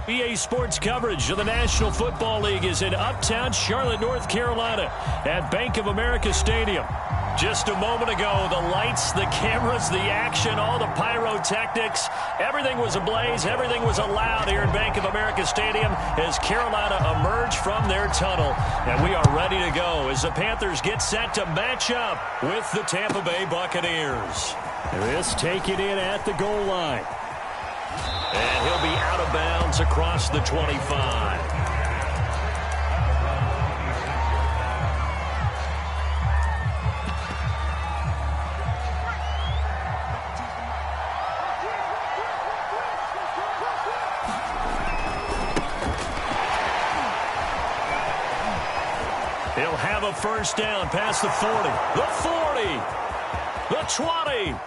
EA Sports coverage of the National Football League is in uptown Charlotte, North Carolina at Bank of America Stadium. Just a moment ago, the lights, the cameras, the action, all the pyrotechnics, everything was ablaze, everything was allowed here at Bank of America Stadium as Carolina emerged from their tunnel. And we are ready to go as the Panthers get set to match up with the Tampa Bay Buccaneers. This taken in at the goal line. And he'll be out of bounds across the 25. He'll have a first down past the 40, the 40, the 20.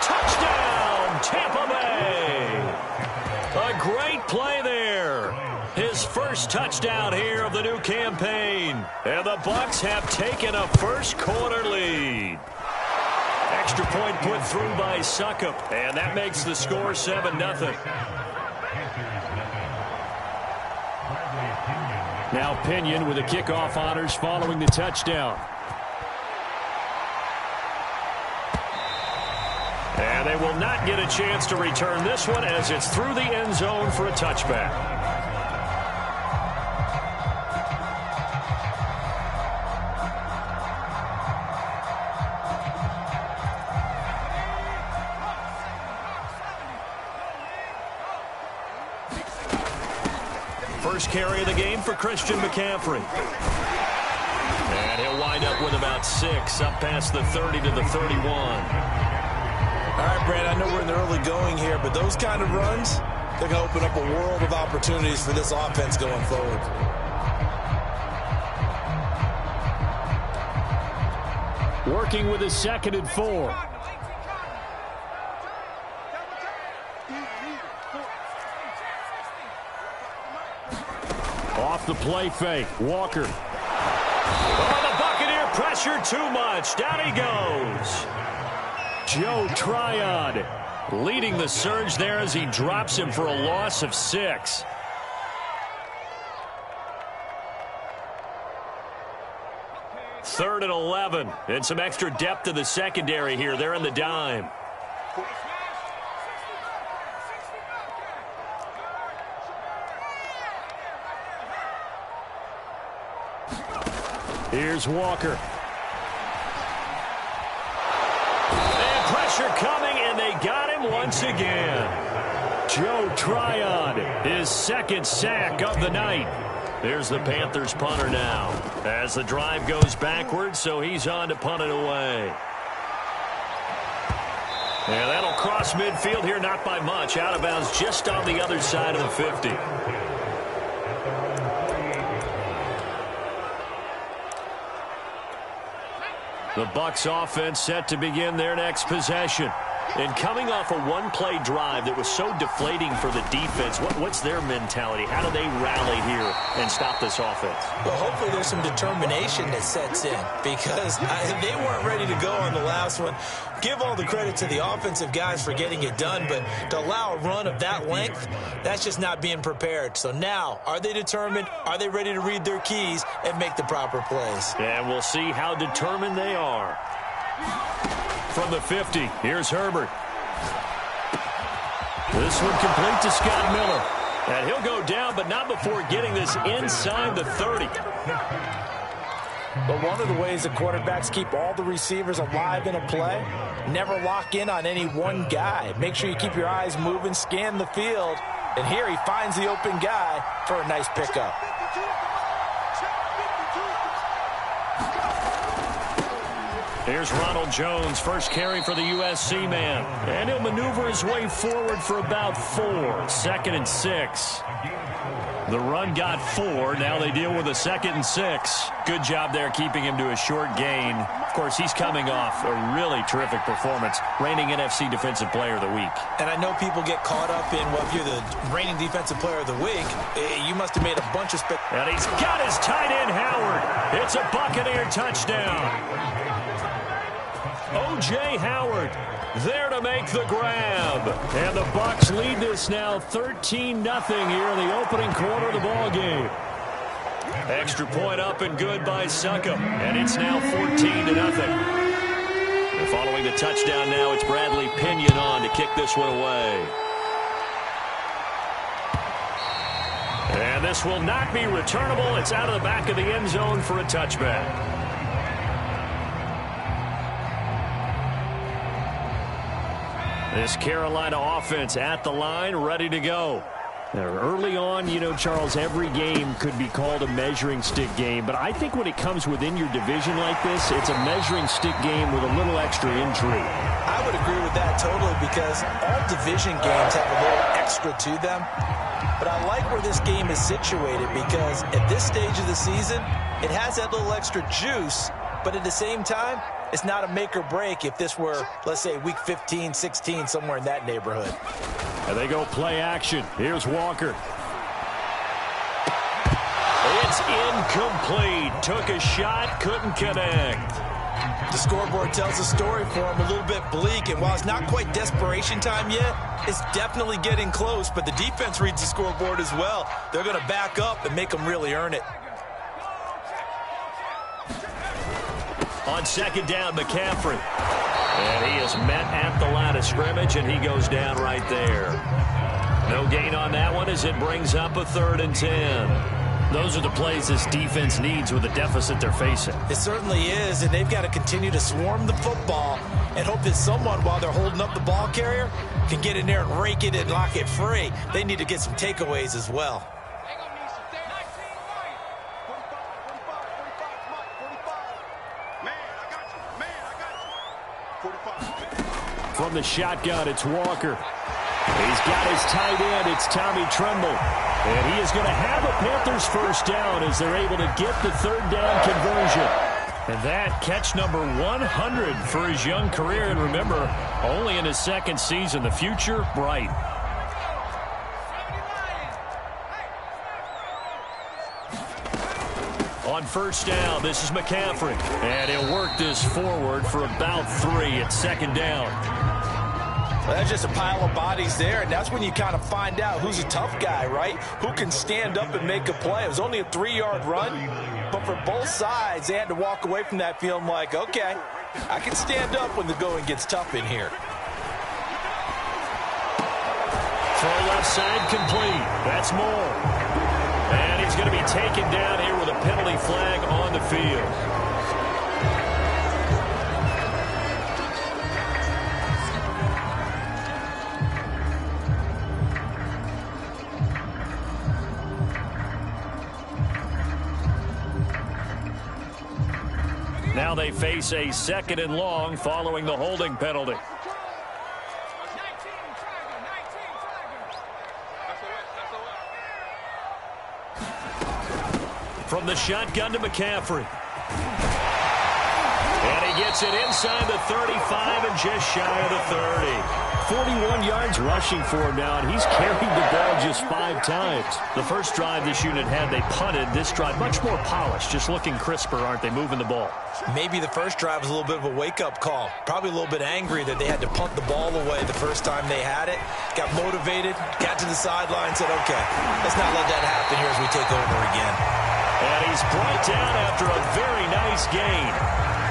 Touchdown, Tampa Bay. A great play there. His first touchdown here of the new campaign. And the Bucs have taken a first quarter lead. Extra point put through by Succop. And that makes the score 7-0. Now Pinion with the kickoff honors following the touchdown. And they will not get a chance to return this one as it's through the end zone for a touchback. First carry of the game for Christian McCaffrey. And he'll wind up with about 6 up past the 30 to the 31. All right, Brand, I know we're in the early going here, but those kind of runs, they're going to open up a world of opportunities for this offense going forward. Working with a 2nd and 4. Off the play fake, Walker. Oh, the Buccaneer pressure too much. Down he goes. Joe Tryon leading the surge there as he drops him for a loss of 6. Third and 11. And some extra depth to the secondary here. They're in the dime. Here's Walker. Pressure coming, and they got him once again. Joe Tryon, his 2nd sack of the night. There's the Panthers punter now as the drive goes backwards, so he's on to punt it away. And that'll cross midfield here, not by much. Out of bounds just on the other side of the 50. The Bucs offense set to begin their next possession. And coming off a one-play drive that was so deflating for the defense, what's their mentality? How do they rally here and stop this offense? Well, hopefully there's some determination that sets in because they weren't ready to go on the last one. Give all the credit to the offensive guys for getting it done, but to allow a run of that length, that's just not being prepared. So now, are they determined? Are they ready to read their keys and make the proper plays? And we'll see how determined they are. From the 50, here's Herbert. This one complete to Scott Miller. And he'll go down, but not before getting this inside the 30. But one of the ways the quarterbacks keep all the receivers alive in a play, never lock in on any one guy. Make sure you keep your eyes moving, scan the field. And here he finds the open guy for a nice pickup. Here's Ronald Jones, first carry for the USC man. And he'll maneuver his way forward for about 4. 2nd and 6. The run got 4. Now they deal with a 2nd and 6. Good job there keeping him to a short gain. Of course, he's coming off a really terrific performance, reigning NFC Defensive Player of the Week. And I know people get caught up in, well, if you're the reigning Defensive Player of the Week, you must have made a bunch of And he's got his tight end, Howard. It's a Buccaneer touchdown. O.J. Howard there to make the grab. And the Bucs lead this now 13-0 here in the opening quarter of the ball game. Extra point up and good by Succop, and it's now 14-0. And following the touchdown now, it's Bradley Pinion on to kick this one away. And this will not be returnable. It's out of the back of the end zone for a touchback. This Carolina offense at the line, ready to go. Now, early on, you know, Charles, every game could be called a measuring stick game. But I think when it comes within your division like this, it's a measuring stick game with a little extra intrigue. I would agree with that totally because all division games have a little extra to them. But I like where this game is situated because at this stage of the season, it has that little extra juice. But at the same time, it's not a make or break if this were, let's say, week 15, 16, somewhere in that neighborhood. And they go play action. Here's Walker. It's incomplete. Took a shot, couldn't connect. The scoreboard tells a story for him, a little bit bleak, and while it's not quite desperation time yet, it's definitely getting close, but the defense reads the scoreboard as well. They're going to back up and make them really earn it. On second down, McCaffrey. And he is met at the line of scrimmage, and he goes down right there. No gain on that one as it brings up a 3rd and 10. Those are the plays this defense needs with the deficit they're facing. It certainly is, and they've got to continue to swarm the football and hope that someone, while they're holding up the ball carrier, can get in there and rake it and lock it free. They need to get some takeaways as well. From the shotgun, it's Walker. He's got his tight end. It's Tommy Tremble. And he is going to have a Panthers first down as they're able to get the 3rd down conversion. And that catch number 100 for his young career. And remember, only in his 2nd season. The future, bright. On first down, this is McCaffrey. And he'll work this forward for about 3 at 2nd down. Well, that's just a pile of bodies there, and that's when you kind of find out who's a tough guy, right? Who can stand up and make a play. It was only a 3-yard run, but for both sides, they had to walk away from that feeling like, okay, I can stand up when the going gets tough in here. Throw left side complete. That's Moore. And he's going to be taken down here with a penalty flag on the field. Now they face a 2nd and long following the holding penalty. From the shotgun to McCaffrey. And he gets it inside the 35 and just shy of the 30. 41 yards rushing for him now, and he's carried the ball just 5 times. The first drive this unit had, they punted. This drive, much more polished, just looking crisper, aren't they, moving the ball? Maybe the first drive was a little bit of a wake-up call. Probably a little bit angry that they had to punt the ball away the first time they had it. Got motivated, got to the sideline, said, okay, let's not let that happen here as we take over again. And he's brought down after a very nice gain.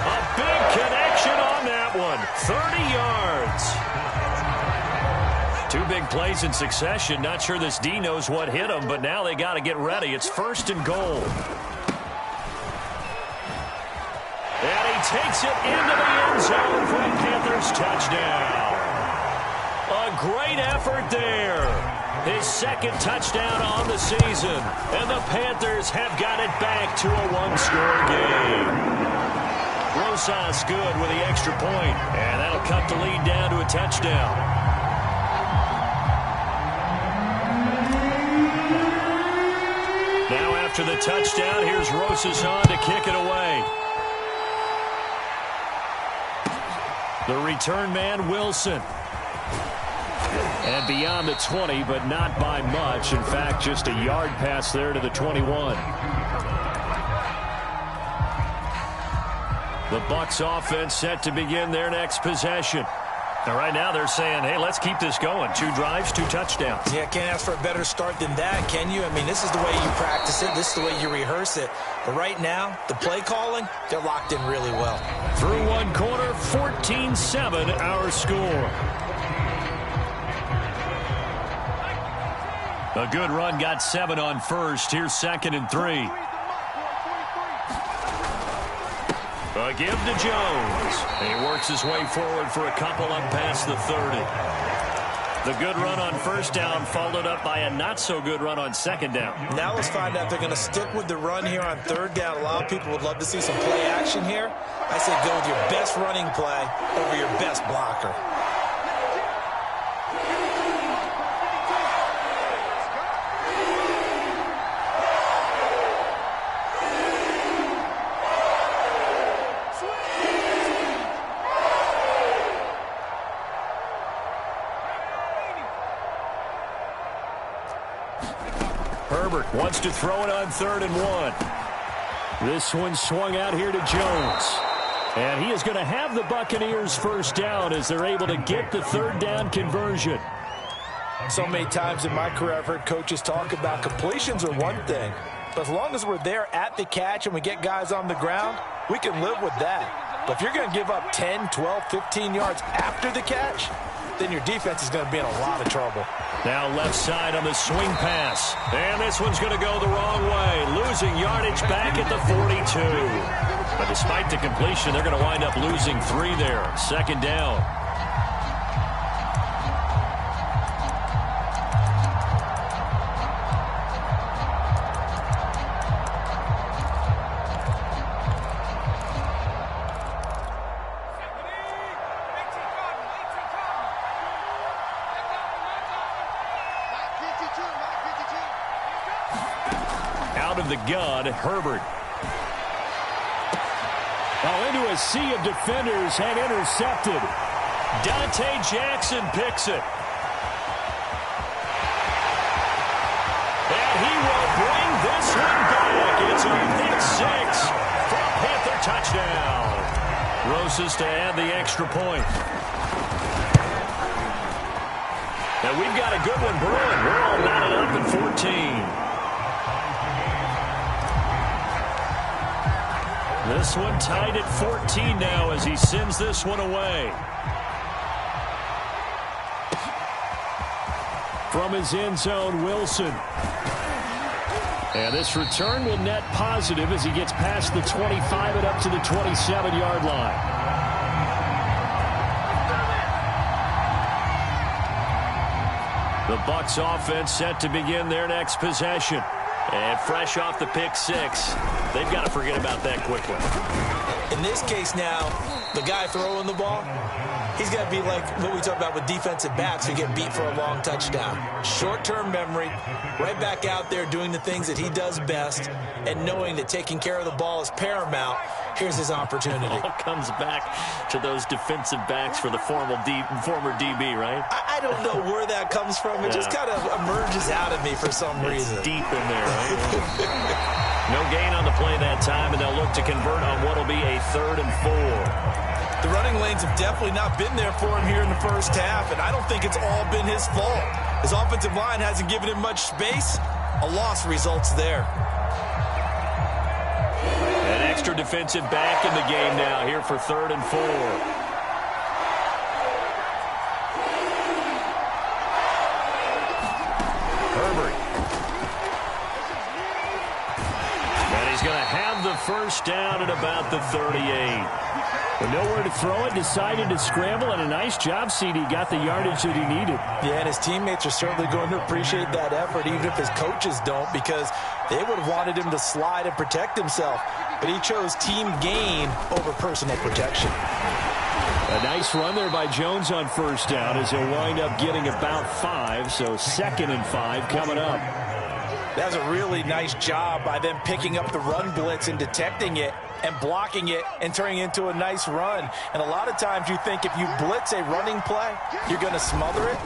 A big connection on that one. 30 yards. 2 big plays in succession. Not sure this D knows what hit him, but now they got to get ready. It's 1st and goal. And he takes it into the end zone for the Panthers touchdown. A great effort there. His 2nd touchdown on the season. And the Panthers have got it back to a 1-score game. Rosas good with the extra point. And that'll cut the lead down to a touchdown. Now after the touchdown, here's Rosas on to kick it away. The return man, Wilson. And beyond the 20, but not by much. In fact, just a yard pass there to the 21. The Bucs offense set to begin their next possession. And right now they're saying, hey, let's keep this going. 2 drives, 2 touchdowns. Yeah, can't ask for a better start than that, can you? I mean, this is the way you practice it. This is the way you rehearse it. But right now, the play calling, they're locked in really well. Through 1 quarter, 14-7 our score. A good run, got 7 on first. Here's 2nd and 3. A give to Jones. He works his way forward for a couple up past the 30. The good run on first down followed up by a not-so-good run on second down. Now let's find out if they're going to stick with the run here on third down. A lot of people would love to see some play action here. I say go with your best running play over your best blocker. Herbert wants to throw it on 3rd and 1. This one swung out here to Jones. And he is going to have the Buccaneers first down as they're able to get the 3rd down conversion. So many times in my career I've heard coaches talk about completions are one thing. But as long as we're there at the catch and we get guys on the ground, we can live with that. But if you're going to give up 10, 12, 15 yards after the catch, then your defense is going to be in a lot of trouble. Now left side on the swing pass. And this one's going to go the wrong way. Losing yardage back at the 42. But despite the completion, they're going to wind up losing 3 there. 2nd down. Out of the gun, Herbert. Into a sea of defenders and intercepted. Dante Jackson picks it. And he will bring this one back. It's a pick 6 for a Panther touchdown. Rosas to add the extra point. And we've got a good one brewing. We're all knotted up at 14. This one tied at 14 now as he sends this one away. From his end zone, Wilson. And this return will net positive as he gets past the 25 and up to the 27-yard line. The Bucs offense set to begin their next possession. And fresh off the pick 6, they've got to forget about that quickly. In this case now, the guy throwing the ball, he's got to be like what we talk about with defensive backs who get beat for a long touchdown. Short-term memory, right back out there doing the things that he does best, and knowing that taking care of the ball is paramount. Here's his opportunity. It all comes back to those defensive backs for the former DB, right? I don't know where that comes from. It just kind of emerges out of me for some reason. Deep in there, right? No gain on the play that time, and they'll look to convert on what will be a 3rd and 4. The running lanes have definitely not been there for him here in the first half, and I don't think it's all been his fault. His offensive line hasn't given him much space. A loss results there. An extra defensive back in the game now here for 3rd and 4. Herbert. And he's going to have the first down at about the 38. With nowhere to throw it, decided to scramble, and a nice job, CD. Got the yardage that he needed. Yeah, and his teammates are certainly going to appreciate that effort, even if his coaches don't, because they would have wanted him to slide and protect himself. But he chose team gain over personal protection. A nice run there by Jones on first down as he'll wind up getting about 5, so 2nd and 5 coming up. That was a really nice job by them picking up the run blitz and detecting it and blocking it and turning it into a nice run. And a lot of times you think if you blitz a running play, you're going to smother it.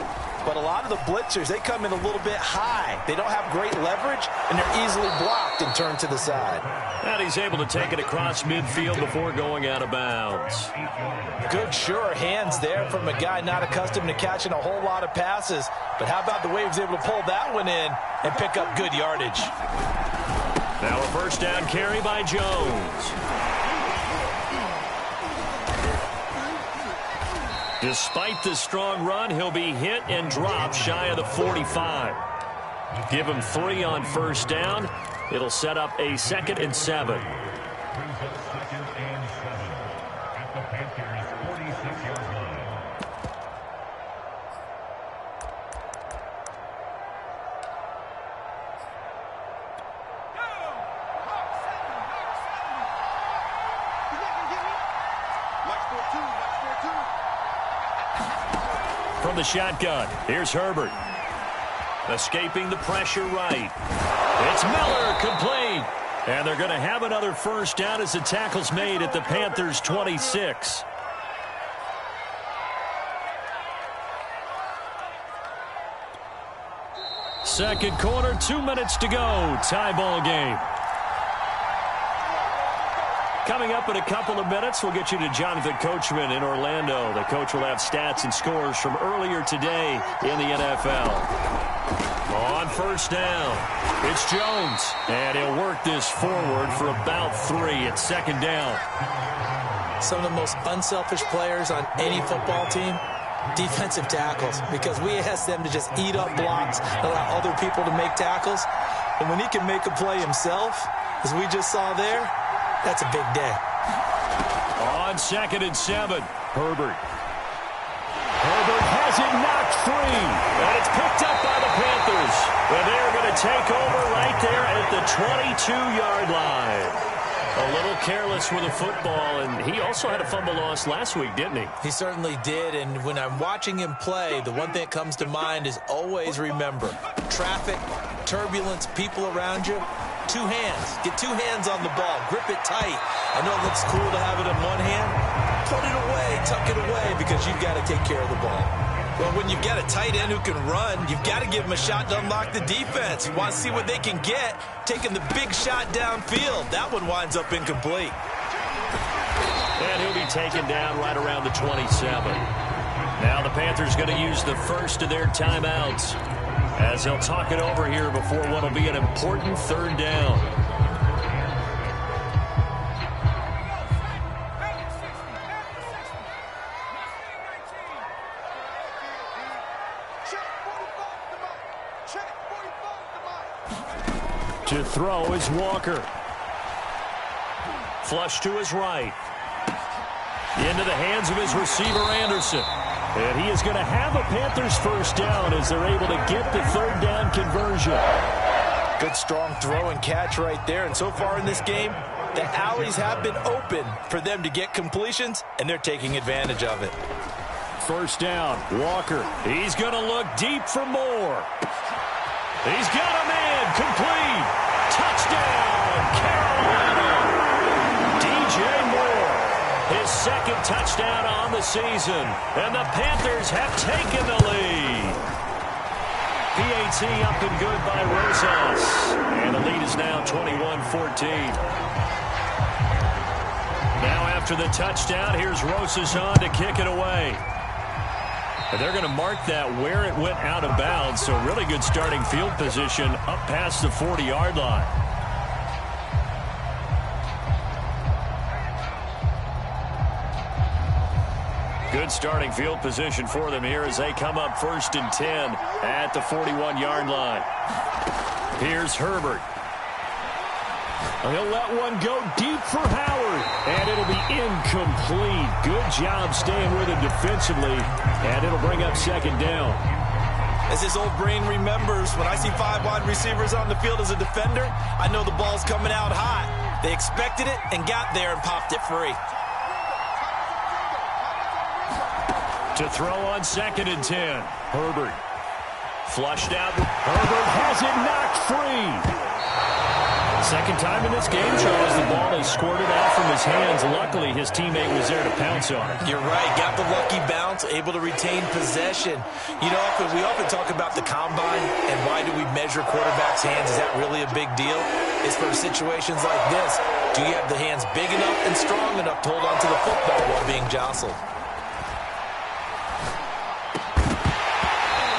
But a lot of the blitzers, they come in a little bit high. They don't have great leverage, and they're easily blocked and turned to the side. And he's able to take it across midfield before going out of bounds. Good, sure hands there from a guy not accustomed to catching a whole lot of passes. But how about the way he was able to pull that one in and pick up good yardage? Now a first down carry by Jones. Despite the strong run, he'll be hit and dropped shy of the 45. Give him 3 on first down. It'll set up a 2nd and 7. From the shotgun, here's Herbert. Escaping the pressure right. It's Miller, complete. And they're going to have another first down as the tackle's made at the Panthers' 26. Second quarter, 2 minutes to go. Tie ball game. Coming up in a couple of minutes, we'll get you to Jonathan Coachman in Orlando. The coach will have stats and scores from earlier today in the NFL. On first down, it's Jones. And he'll work this forward for about 3 at 2nd down. Some of the most unselfish players on any football team, defensive tackles, because we ask them to just eat up blocks, allow other people to make tackles. And when he can make a play himself, as we just saw there, that's a big day. On 2nd and 7, Herbert. Herbert has it knocked free, and it's picked up by the Panthers. And they're going to take over right there at the 22-yard line. A little careless with the football, and he also had a fumble loss last week, didn't he? He certainly did, and when I'm watching him play, the one thing that comes to mind is always remember, traffic, turbulence, people around you, 2 hands. Get 2 hands on the ball. Grip it tight. I know it looks cool to have it in one hand. Put it away, tuck it away, because you've got to take care of the ball. Well, when you've got a tight end who can run, you've got to give him a shot to unlock the defense. You want to see what they can get, taking the big shot downfield. That one winds up incomplete. And he'll be taken down right around the 27. Now the Panthers going to use the first of their timeouts as they'll talk it over here before what will be an important 3rd down. To throw is Walker. Flush to his right. Into the hands of his receiver, Anderson. And he is going to have a Panthers first down as they're able to get the 3rd down conversion. Good, strong throw and catch right there. And so far in this game, the alleys have been open for them to get completions, and they're taking advantage of it. First down, Walker. He's going to look deep for more. He's got a man, complete. Touchdown, Carolina. DJ Moore, his 2nd touchdown on the season. And the Panthers have taken the lead. PAT up and good by Rosas. And the lead is now 21-14. Now after the touchdown, here's Rosas on to kick it away. And they're going to mark that where it went out of bounds. So really good starting field position up past the 40-yard line. Good starting field position for them here as they come up 1st and 10 at the 41-yard line. Here's Herbert. He'll let one go deep for Howard, and it'll be incomplete. Good job staying with him defensively, and it'll bring up 2nd down. As his old brain remembers, when I see 5 wide receivers on the field as a defender, I know the ball's coming out hot. They expected it and got there and popped it free. To throw on 2nd and 10, Herbert. Flushed out. Herbert has it knocked free. Second time in this game, Charles, the ball has squirted out from his hands. Luckily, his teammate was there to pounce on it. You're right. Got the lucky bounce, able to retain possession. You know, we often talk about the combine and why do we measure quarterbacks' hands. Is that really a big deal? It's for situations like this. Do you have the hands big enough and strong enough to hold onto the football while being jostled?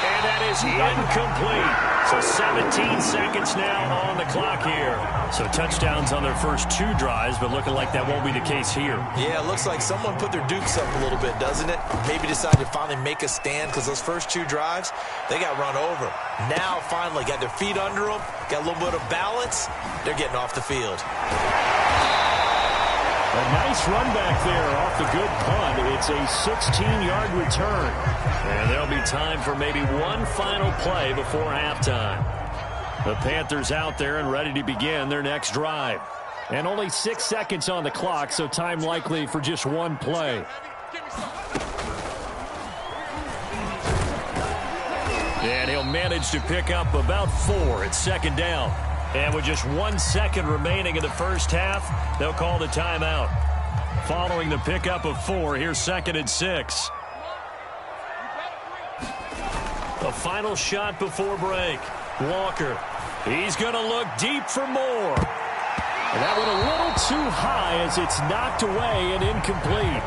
And that is incomplete. So 17 seconds now on the clock here. So touchdowns on their first 2 drives, but looking like that won't be the case here. Yeah, it looks like someone put their dukes up a little bit, doesn't it? Maybe decided to finally make a stand because those first 2 drives, they got run over. Now, finally, got their feet under them, got a little bit of balance. They're getting off the field. A nice run back there off the good punt. It's a 16-yard return. And there'll be time for maybe one final play before halftime. The Panthers out there and ready to begin their next drive. And only 6 seconds on the clock, so time likely for just one play. And he'll manage to pick up about 4 at second down. And with just 1 second remaining in the first half, they'll call the timeout. Following the pickup of 4, here's 2nd and 6. The final shot before break. Walker. He's going to look deep for more. And that went a little too high as it's knocked away and incomplete.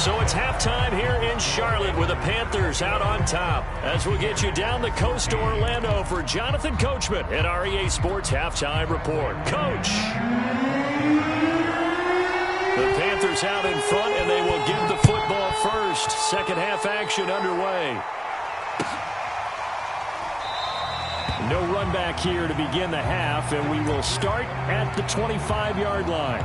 So it's halftime here in Charlotte with the Panthers out on top. As we'll get you down the coast to Orlando for Jonathan Coachman at our EA Sports Halftime Report. Coach. The Panthers out in front, and they will give the football first. Second half action underway. No run back here to begin the half, and we will start at the 25-yard line.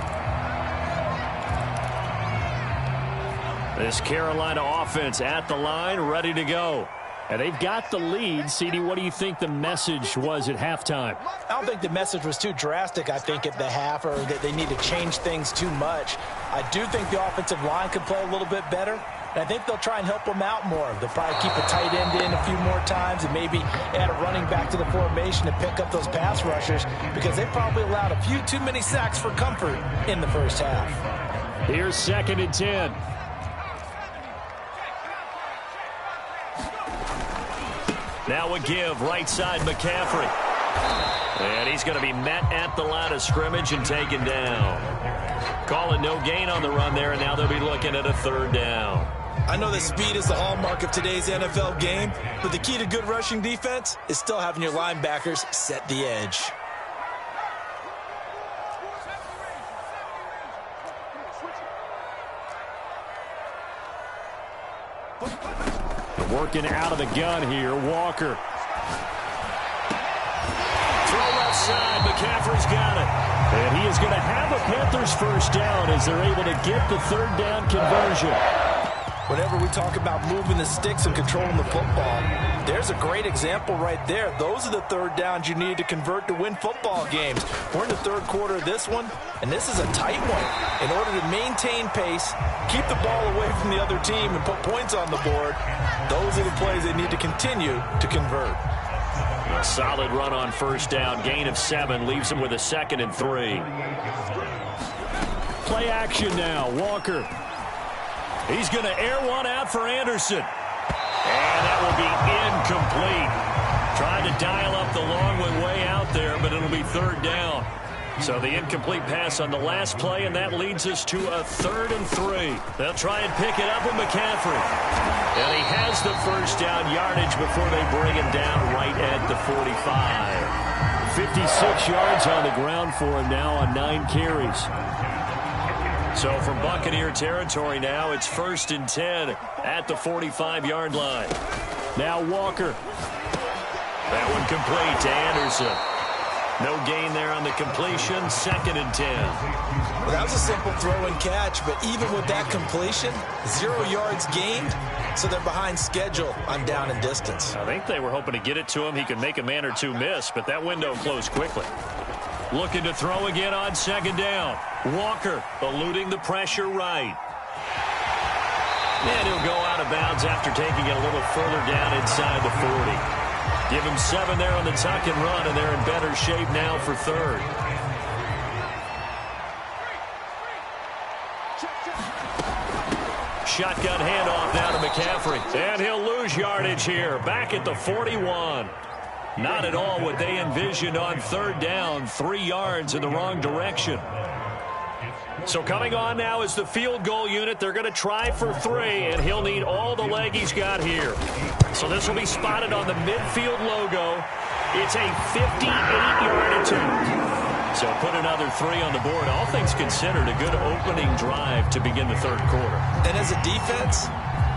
This Carolina offense at the line, ready to go. And they've got the lead. CD, what do you think the message was at halftime? I don't think the message was too drastic, I think, at the half, or that they need to change things too much. I do think the offensive line could play a little bit better. And I think they'll try and help them out more. They'll probably keep a tight end in a few more times and maybe add a running back to the formation to pick up those pass rushers because they probably allowed a few too many sacks for comfort in the first half. Here's 2nd and 10. Now a give, right side McCaffrey. And he's going to be met at the line of scrimmage and taken down. Calling no gain on the run there, and now they'll be looking at a 3rd down. I know that speed is the hallmark of today's NFL game, but the key to good rushing defense is still having your linebackers set the edge. Working out of the gun here, Walker. Throw left side, McCaffrey's got it. And he is going to have a Panthers first down as they're able to get the 3rd down conversion. Whenever we talk about moving the sticks and controlling the football, there's a great example right there. Those are the 3rd downs you need to convert to win football games. We're in the 3rd quarter of this one, and this is a tight one. In order to maintain pace, keep the ball away from the other team, and put points on the board, those are the plays they need to continue to convert. A solid run on first down. Gain of 7 leaves them with a 2nd and 3. Play action now. Walker. He's going to air one out for Anderson. And that will be incomplete. Trying to dial up the long one way out there, but it'll be 3rd down. So the incomplete pass on the last play, and that leads us to a 3rd and 3. They'll try and pick it up with McCaffrey. And he has the first down yardage before they bring him down right at the 45. 56 yards on the ground for him now on 9 carries. So from Buccaneer territory now, it's 1st and 10 at the 45-yard line. Now Walker. That one complete to Anderson. No gain there on the completion. 2nd and 10. Well, that was a simple throw and catch, but even with that completion, 0 yards gained, so they're behind schedule on down and distance. I think they were hoping to get it to him. He could make a man or two miss, but that window closed quickly. Looking to throw again on 2nd down. Walker eluding the pressure right. And he'll go out of bounds after taking it a little further down inside the 40. Give him 7 there on the tuck and run, and they're in better shape now for 3rd. shotgun handoff now to McCaffrey. And he'll lose yardage here, back at the 41. Not at all what they envisioned on third down. 3 yards in the wrong direction. So coming on now is the field goal unit. They're going to try for 3, and he'll need all the leg he's got here. So this will be spotted on the midfield logo. It's a 58-yard attempt. So put another 3 on the board. All things considered, a good opening drive to begin the third quarter. And as a defense,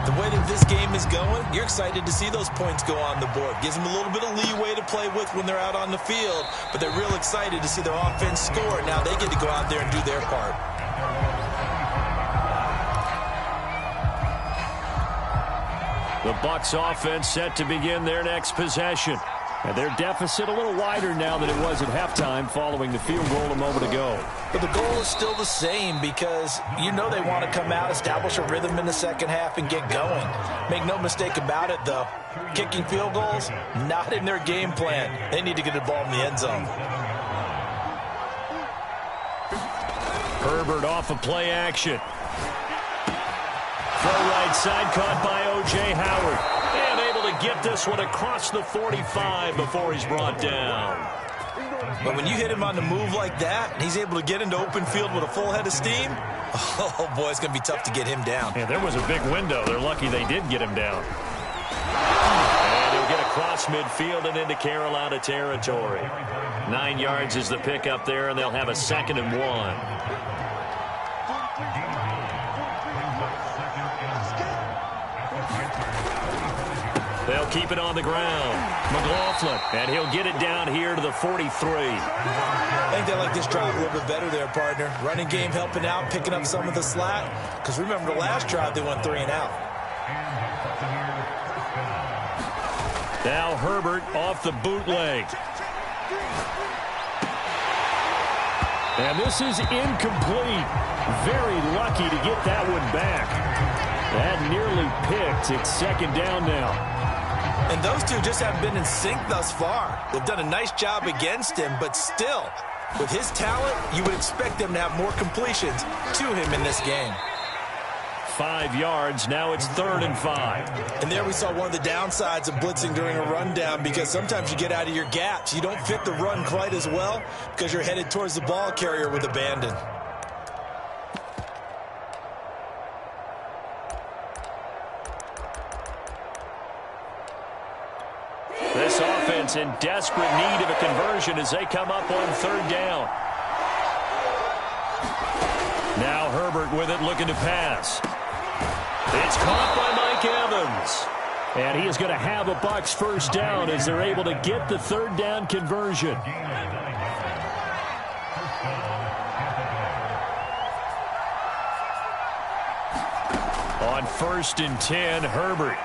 the way that this game is going, you're excited to see those points go on the board. Gives them a little bit of leeway to play with when they're out on the field, but they're real excited to see their offense score. Now they get to go out there and do their part. The Bucs offense set to begin their next possession. And their deficit a little wider now than it was at halftime following the field goal a moment ago. But the goal is still the same because you know they want to come out, establish a rhythm in the second half, and get going. Make no mistake about it, though. Kicking field goals, not in their game plan. They need to get the ball in the end zone. Herbert off of play action. Throw right side, caught by O.J. Howard. And able to get this one across the 45 before he's brought down. But when you hit him on the move like that, and he's able to get into open field with a full head of steam, oh boy, it's going to be tough to get him down. Yeah, there was a big window. They're lucky they did get him down. And he'll get across midfield and into Carolina territory. 9 yards is the pickup there, and they'll have a 2nd and 1. They'll keep it on the ground. McLaughlin, and he'll get it down here to the 43. I think they like this drive a little bit better there, partner. Running game helping out, picking up some of the slack. Because remember, the last drive, they went 3 and out. Now Herbert off the bootleg. And this is incomplete. Very lucky to get that one back. That nearly picked. It's 2nd down now. And those two just haven't been in sync thus far. They've done a nice job against him, but still, with his talent, you would expect them to have more completions to him in this game. 5 yards. Now it's 3rd and 5. And there we saw one of the downsides of blitzing during a rundown, because sometimes you get out of your gaps. You don't fit the run quite as well because you're headed towards the ball carrier with abandon. This offense in desperate need of a conversion as they come up on 3rd down. Now Herbert with it, looking to pass. It's caught by Mike Evans. And he is going to have a Bucs 1st down as they're able to get the 3rd down conversion. On 1st and 10, Herbert.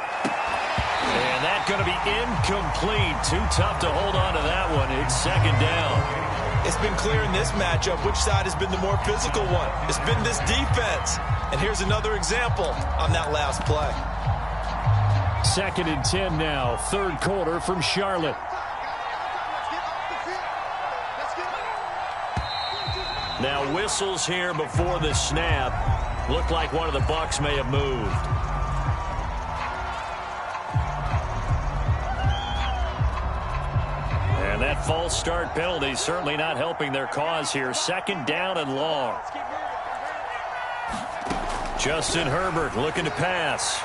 And that's going to be incomplete. Too tough to hold on to that one. It's 2nd down. It's been clear in this matchup which side has been the more physical one. It's been this defense. And here's another example on that last play. 2nd and 10 now. 3rd quarter from Charlotte. Now whistles here before the snap. Looked like one of the Bucs may have moved. And that false start penalty certainly not helping their cause here. 2nd down and long. Justin Herbert looking to pass.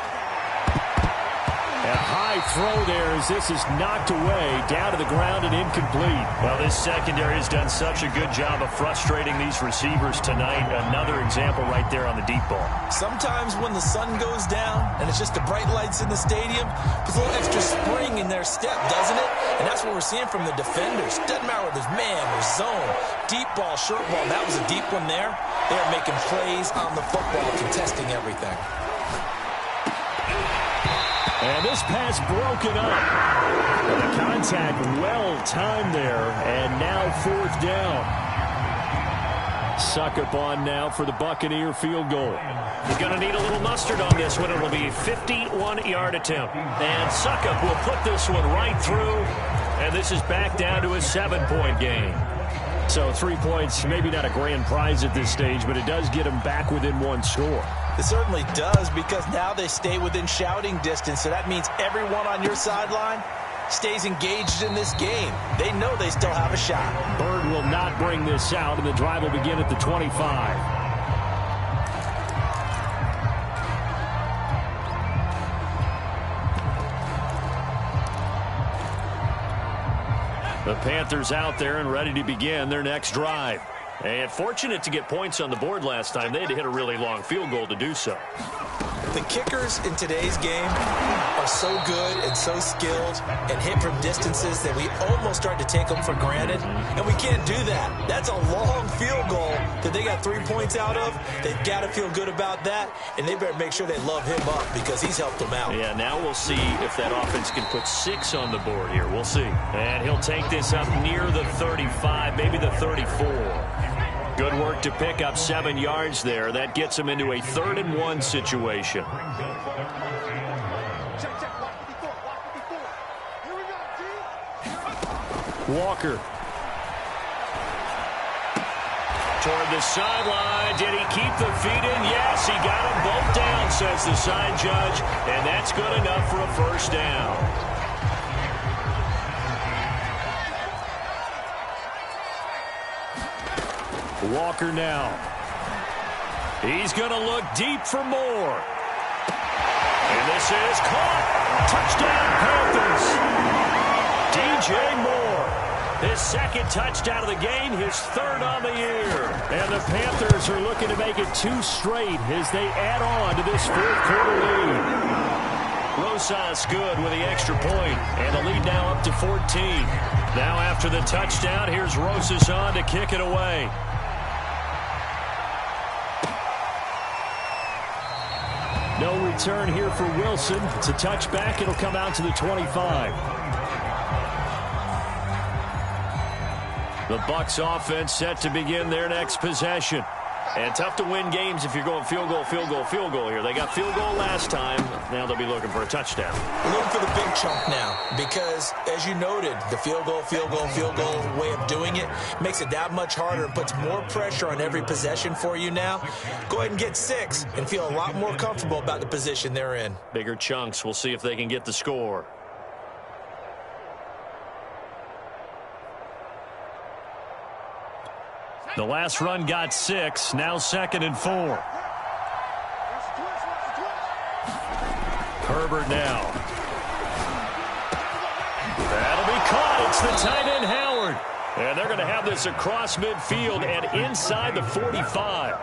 A high throw there as this is knocked away, down to the ground and incomplete. Well, this secondary has done such a good job of frustrating these receivers tonight. Another example right there on the deep ball. Sometimes when the sun goes down and it's just the bright lights in the stadium, puts a little extra spring in their step, doesn't it? And that's what we're seeing from the defenders. Doesn't matter whether there's man or zone, deep ball, short ball. That was a deep one there. They're making plays on the football, contesting everything. And this pass broken up. And the contact well timed there. And now 4th down. Succop on now for the Buccaneer field goal. He's going to need a little mustard on this one. It will be a 51-yard attempt. And Succop will put this one right through. And this is back down to a 7-point game. So 3 points, maybe not a grand prize at this stage, but it does get him back within 1 score. It certainly does, because now they stay within shouting distance, so that means everyone on your sideline stays engaged in this game. They know they still have a shot. Bird will not bring this out, and the drive will begin at the 25. The Panthers out there and ready to begin their next drive. And fortunate to get points on the board last time. They had to hit a really long field goal to do so. The kickers in today's game are so good and so skilled and hit from distances that we almost start to take them for granted, and we can't do that. That's a long field goal that they got 3 points out of. They've got to feel good about that, and they better make sure they love him up because he's helped them out. Yeah, now we'll see if that offense can put 6 on the board here. We'll see. And he'll take this up near the 35, maybe the 34. Good work to pick up 7 yards there. That gets him into a 3rd and 1 situation. Walker. Toward the sideline. Did he keep the feet in? Yes, he got them both down, says the side judge. And that's good enough for a first down. Walker now. He's going to look deep for more. And this is caught. Touchdown, Panthers. DJ Moore. His 2nd touchdown of the game, his 3rd on the year. And the Panthers are looking to make it 2 straight as they add on to this 4th quarter lead. Rosas good with the extra point, and the lead now up to 14. Now after the touchdown, here's Rosas on to kick it away. No return here for Wilson. It's a touchback. It'll come out to the 25. The Bucs offense set to begin their next possession. And tough to win games if you're going field goal, field goal, field goal here. They got field goal last time. Now they'll be looking for a touchdown. Looking for the big chunk now because, as you noted, the field goal way of doing it makes it that much harder and puts more pressure on every possession for you now. Go ahead and get 6 and feel a lot more comfortable about the position they're in. Bigger chunks. We'll see if they can get the score. The last run got 6. Now 2nd and 4. Herbert now. That'll be caught. It's the tight end, Howard. And they're going to have this across midfield and inside the 45.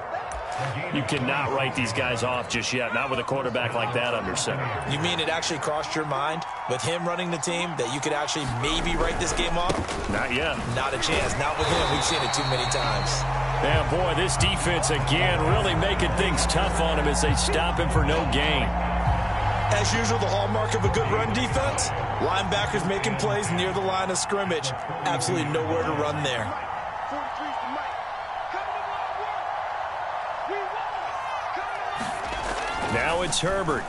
You cannot write these guys off just yet, not with a quarterback like that under center. You mean it actually crossed your mind with him running the team that you could actually maybe write this game off? Not yet. Not a chance. Not with him. We've seen it too many times. Yeah, boy, this defense again really making things tough on him as they stop him for no gain. As usual, the hallmark of a good run defense, linebackers making plays near the line of scrimmage. Absolutely nowhere to run there. Now it's Herbert.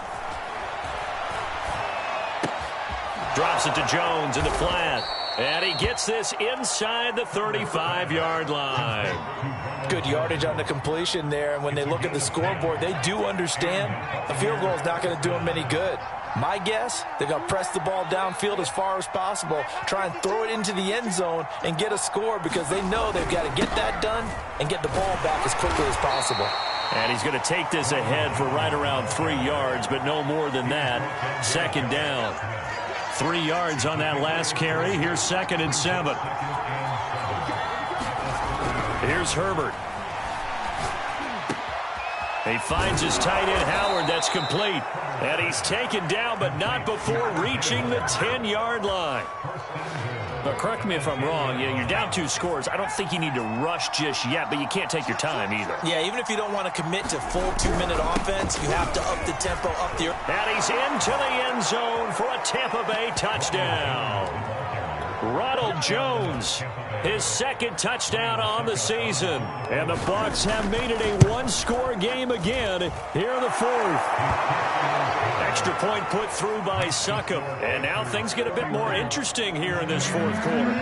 Drops it to Jones in the flat. And he gets this inside the 35-yard line. Good yardage on the completion there. And when they look at the scoreboard, they do understand a field goal is not going to do them any good. My guess, they're going to press the ball downfield as far as possible, try and throw it into the end zone and get a score because they know they've got to get that done and get the ball back as quickly as possible. And he's going to take this ahead for right around 3 yards, but no more than that. 2nd down. 3 yards on that last carry. Here's 2nd and 7. Here's Herbert. He finds his tight end, Howard. That's complete. And he's taken down, but not before reaching the 10-yard line. But correct me if I'm wrong. You're down 2 scores. I don't think you need to rush just yet, but you can't take your time either. Yeah, even if you don't want to commit to full 2-minute offense, you have to up the tempo, up the... And he's into the end zone for a Tampa Bay touchdown. Ronald Jones, his 2nd touchdown on the season. And the Bucs have made it a 1-score game again here in the 4th. Extra point put through by Succop. And now things get a bit more interesting here in this 4th quarter.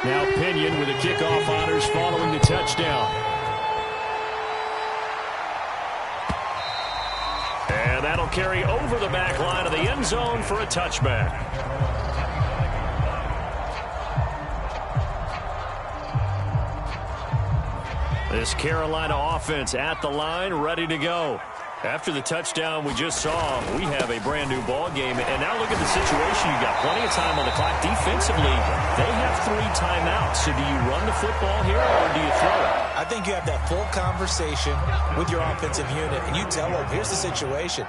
Now Pinion with the kickoff honors following the touchdown. carry over the back line of the end zone for a touchback. This Carolina offense at the line, ready to go. After the touchdown we just saw, we have a brand-new ball game. And now look at the situation. You got plenty of time on the clock. Defensively, they have 3 timeouts. So do you run the football here or do you throw it? I think you have that full conversation with your offensive unit, and you tell them, here's the situation.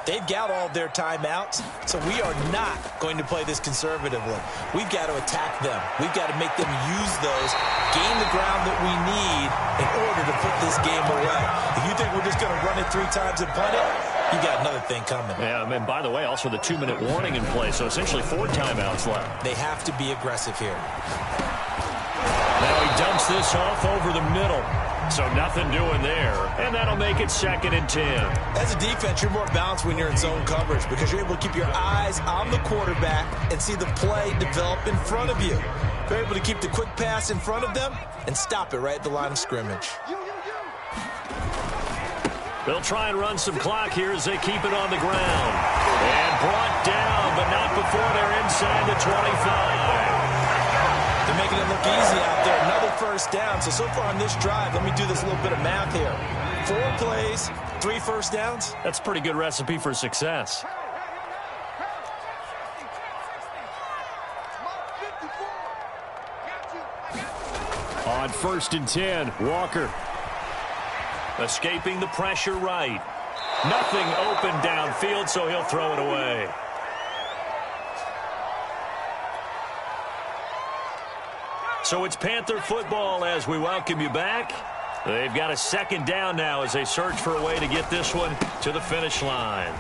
They've got all their timeouts, so we are not going to play this conservatively. We've got to attack them. We've got to make them use those, gain the ground that we need in order to put this game away. If you think we're just going to run it 3 times and punt it, you got another thing coming. Yeah, and by the way, also the 2-minute warning in play, so essentially 4 timeouts left. They have to be aggressive here. Now he dumps this off over the middle. So nothing doing there, and that'll make it 2nd and 10. As a defense, you're more balanced when you're in zone coverage because you're able to keep your eyes on the quarterback and see the play develop in front of you. You're able to keep the quick pass in front of them and stop it right at the line of scrimmage. They'll try and run some clock here as they keep it on the ground. And brought down, but not before they're inside the 25. They're making it look easy out there. Another first down. So far on this drive, let me do this little bit of math here. 4 plays, 3 first downs. That's a pretty good recipe for success. On 1st and 10, Walker. Escaping the pressure right. Nothing open downfield, so he'll throw it away. So it's Panther football as we welcome you back. They've got a 2nd down now as they search for a way to get this one to the finish line.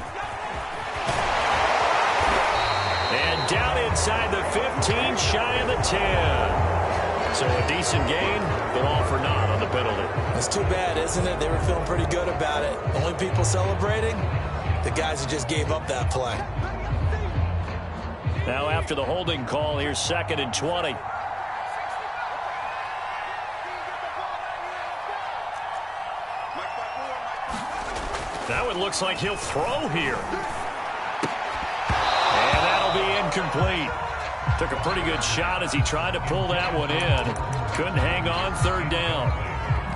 And down inside the 15, shy of the 10. So a decent gain, but all for naught on the penalty. It's too bad, isn't it? They were feeling pretty good about it. Only people celebrating, the guys who just gave up that play. Now after the holding call, here's 2nd and 20. Now it looks like he'll throw here. And that'll be incomplete. Took a pretty good shot as he tried to pull that one in. Couldn't hang on 3rd down.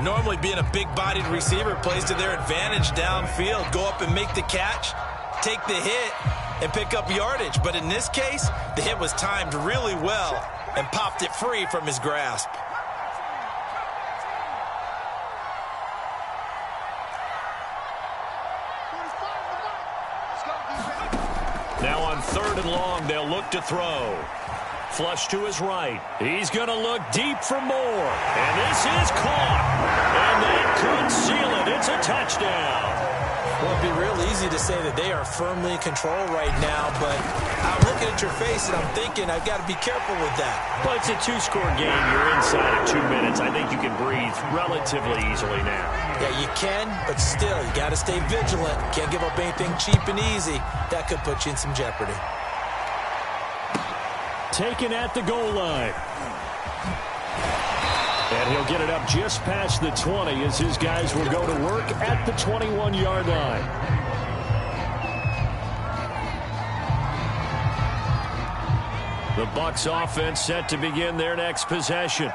Normally being a big-bodied receiver plays to their advantage downfield. Go up and make the catch, take the hit, and pick up yardage. But in this case, the hit was timed really well and popped it free from his grasp. Now on 3rd and long, they'll look to throw. Flush to his right. He's going to look deep for more. And this is caught. And that could seal it. It's a touchdown. Well, it'd be real easy to say that they are firmly in control right now, but I'm looking at your face and I'm thinking I've got to be careful with that. But it's a 2-score game. You're inside of 2 minutes. I think you can breathe relatively easily now. Yeah, you can, but still, you got to stay vigilant. Can't give up anything cheap and easy. That could put you in some jeopardy. Taken at the goal line. And he'll get it up just past the 20 as his guys will go to work at the 21-yard line. The Bucs offense set to begin their next possession.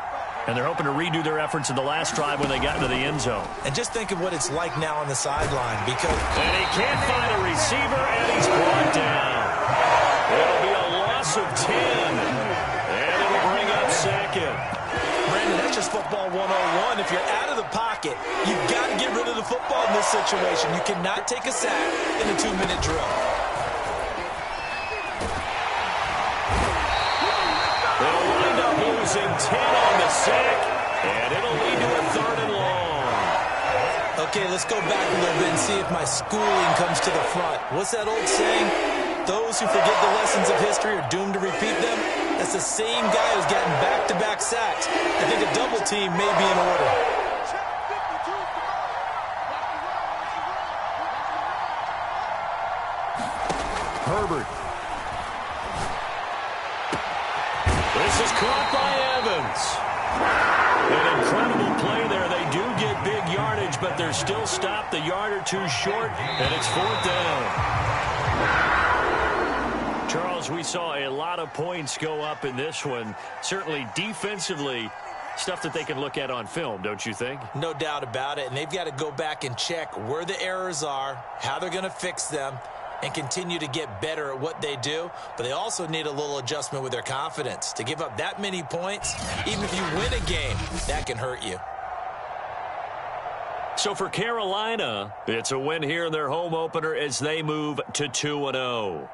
And they're hoping to redo their efforts in the last drive when they got into the end zone. And just think of what it's like now on the sideline because... And he can't find a receiver, and he's brought down. It'll be a loss of 10. And it'll bring up 2nd. Brandon, that's just football 101. If you're out of the pocket, you've got to get rid of the football in this situation. You cannot take a sack in a 2-minute drill. They'll wind up losing 10 on the sack, and it'll lead to a 3rd and long. Okay, let's go back a little bit and see if my schooling comes to the front. What's that old saying? Those who forget the lessons of history are doomed to repeat them. That's the same guy who's gotten back-to-back sacks. I think a double team may be in order. Herbert. This is caught by Evans. An incredible play there. They do get big yardage, but they're they're still stopped a yard or two short, and it's 4th down. Charles, we saw a lot of points go up in this one. Certainly defensively, stuff that they can look at on film, don't you think? No doubt about it, and they've got to go back and check where the errors are, how they're going to fix them, and continue to get better at what they do. But they also need a little adjustment with their confidence. To give up that many points, even if you win a game, that can hurt you. So for Carolina, it's a win here in their home opener as they move to 2-0.